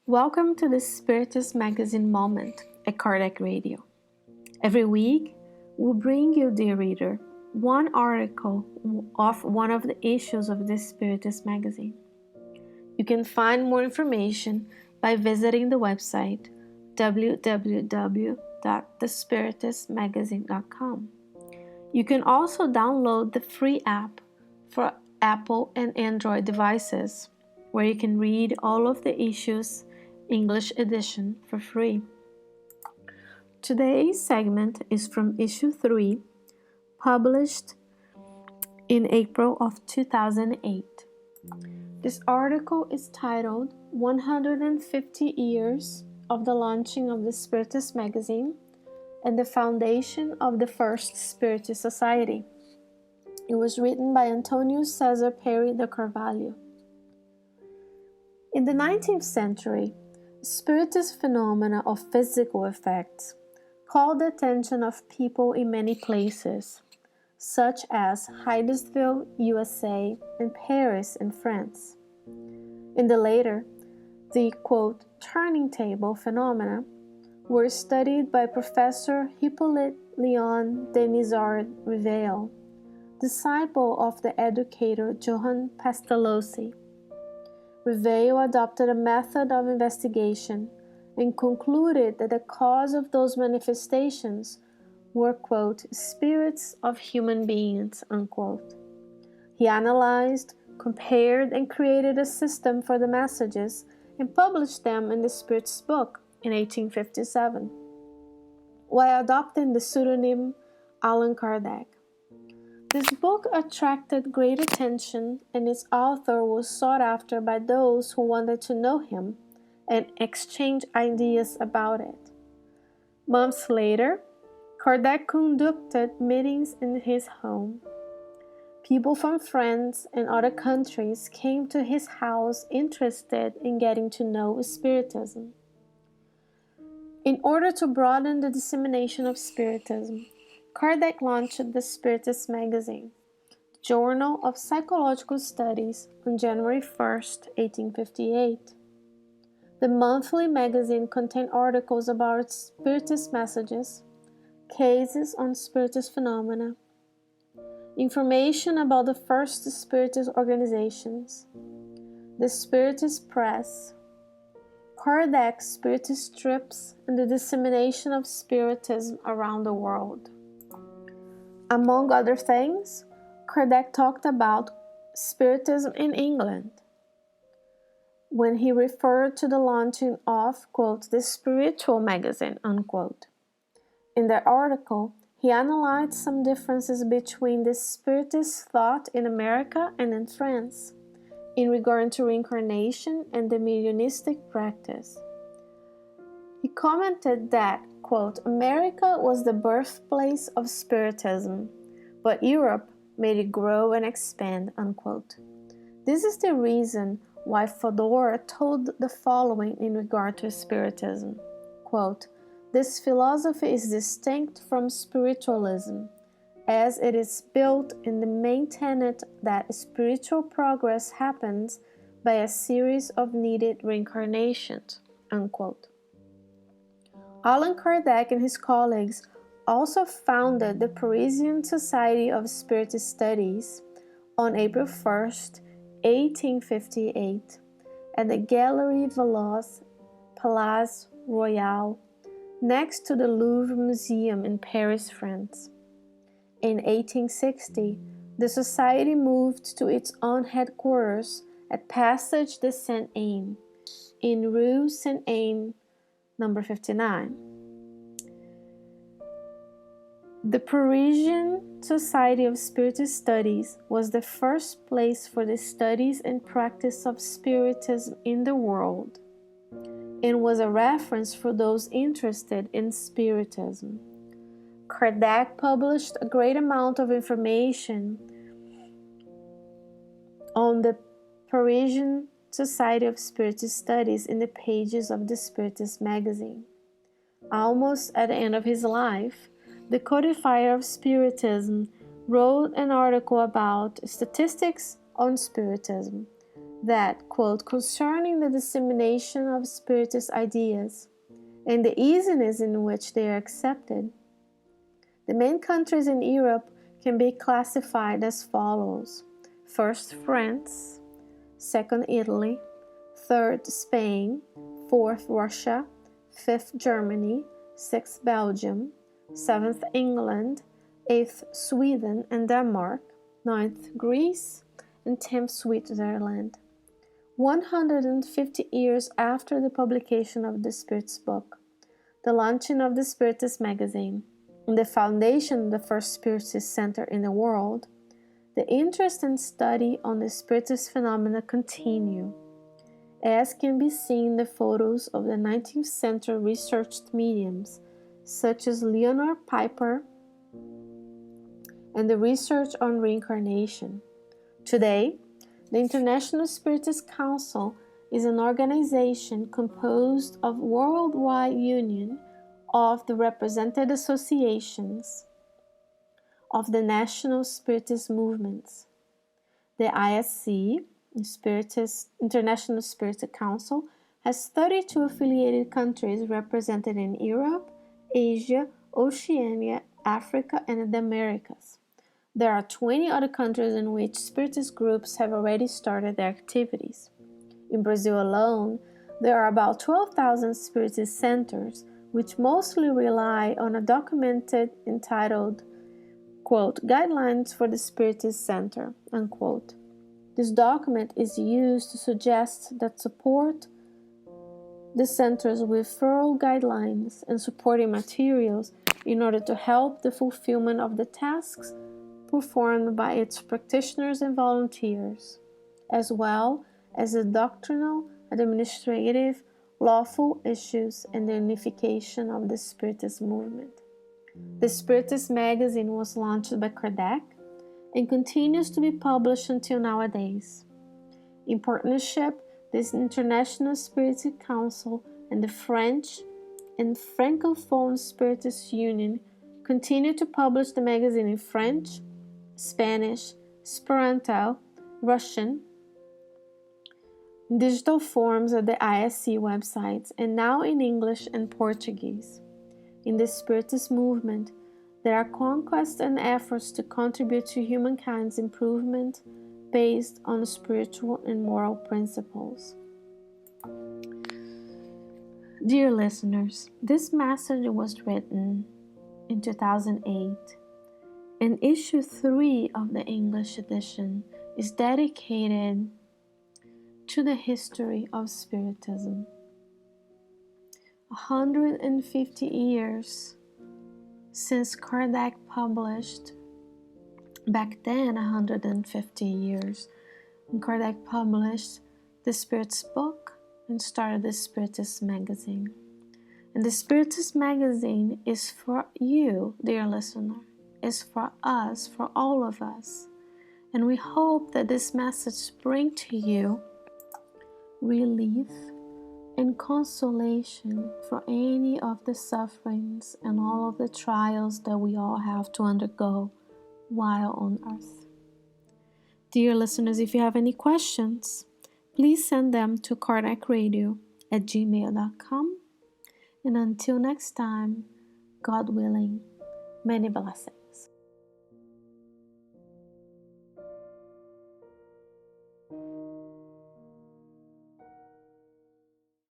Welcome to the Spiritist Magazine Moment at Kardec Radio. Every week, we'll bring you, dear reader, one article of one of the issues of the Spiritist Magazine. You can find more information by visiting the website www.thespiritistmagazine.com. You can also download the free app for Apple and Android devices, where you can read all of the issues English edition for free. Today's segment is from issue 3, published in April of 2008. This article is titled 150 Years of the Launching of the Spiritist Magazine and the Foundation of the First Spiritist Society. It was written by Antonio Cesar Perry de Carvalho. In the 19th century, Spiritist phenomena of physical effects called the attention of people in many places, such as Hydesville, USA, and Paris in France. In the later, the, quote, turning table phenomena were studied by Professor Hippolyte Léon Denisard Rivail, disciple of the educator Johann Pestalozzi. Rivail adopted a method of investigation and concluded that the cause of those manifestations were, quote, spirits of human beings, unquote. He analyzed, compared, and created a system for the messages and published them in the Spiritist book in 1857, while adopting the pseudonym Allan Kardec. This book attracted great attention, and its author was sought after by those who wanted to know him and exchange ideas about it. Months later, Kardec conducted meetings in his home. People from France and other countries came to his house interested in getting to know Spiritism. In order to broaden the dissemination of Spiritism, Kardec launched the Spiritist Magazine, the Journal of Psychological Studies, on January 1, 1858. The monthly magazine contained articles about Spiritist messages, cases on Spiritist phenomena, information about the first Spiritist organizations, the Spiritist Press, Kardec's Spiritist trips, and the dissemination of Spiritism around the world. Among other things, Kardec talked about Spiritism in England when he referred to the launching of, quote, the spiritual magazine, unquote. In that article, he analyzed some differences between the Spiritist thought in America and in France in regard to reincarnation and the mediumistic practice. He commented that, quote, America was the birthplace of Spiritism, but Europe made it grow and expand, unquote. This is the reason why Fodor told the following in regard to Spiritism, quote, this philosophy is distinct from spiritualism, as it is built in the main tenet that spiritual progress happens by a series of needed reincarnations, unquote. Allan Kardec and his colleagues also founded the Parisian Society of Spiritist Studies on April 1, 1858, at the Galerie Valois, Palais Royal, next to the Louvre Museum in Paris, France. In 1860, the society moved to its own headquarters at Passage de Saint-Anne, in Rue Saint-Anne, number 59. The Parisian Society of Spiritist Studies was the first place for the studies and practice of Spiritism in the world, and was a reference for those interested in Spiritism. Kardec published a great amount of information on the Parisian Society of Spiritist Studies in the pages of the Spiritist Magazine. Almost at the end of his life, the codifier of Spiritism wrote an article about statistics on Spiritism, that, quote, concerning the dissemination of Spiritist ideas and the easiness in which they are accepted, the main countries in Europe can be classified as follows. First, France. Second, Italy. Third, Spain. Fourth, Russia. Fifth, Germany. Sixth, Belgium. Seventh, England. Eighth, Sweden and Denmark. Ninth, Greece. And 10th, Switzerland. 150 years after the publication of the Spiritist book, the launching of the Spiritist magazine, and the foundation of the first Spiritist center in the world, the interest and study on the Spiritist phenomena continue, as can be seen in the photos of the 19th century researched mediums such as Leonard Piper and the research on reincarnation. Today, the International Spiritist Council is an organization composed of worldwide union of the represented associations of the national Spiritist movements. The ISC, International Spiritist Council, has 32 affiliated countries represented in Europe, Asia, Oceania, Africa, and the Americas. There are 20 other countries in which Spiritist groups have already started their activities. In Brazil alone, there are about 12,000 Spiritist centers, which mostly rely on a document entitled, quote, Guidelines for the Spiritist Center, unquote. This document is used to suggest that support the centers with thorough guidelines and supporting materials in order to help the fulfillment of the tasks performed by its practitioners and volunteers, as well as the doctrinal, administrative, lawful issues and the unification of the Spiritist movement. The Spiritist magazine was launched by Kardec and continues to be published until nowadays. In partnership, this International Spiritist Council and the French and Francophone Spiritist Union continue to publish the magazine in French, Spanish, Esperanto, Russian, digital forms at the ISC websites, and now in English and Portuguese. In the Spiritist movement, there are conquests and efforts to contribute to humankind's improvement based on spiritual and moral principles. Dear listeners, this message was written in 2008. And issue 3 of the English edition is dedicated to the history of Spiritism. 150 years since Kardec published, back then 150 years, when Kardec published the Spiritist book and started the Spiritist magazine. And the Spiritist magazine is for you, dear listener. Is for us, for all of us. And we hope that this message brings to you relief and consolation for any of the sufferings and all of the trials that we all have to undergo while on earth. Dear listeners, if you have any questions, please send them to kardecradio@gmail.com. And until next time, God willing, many blessings.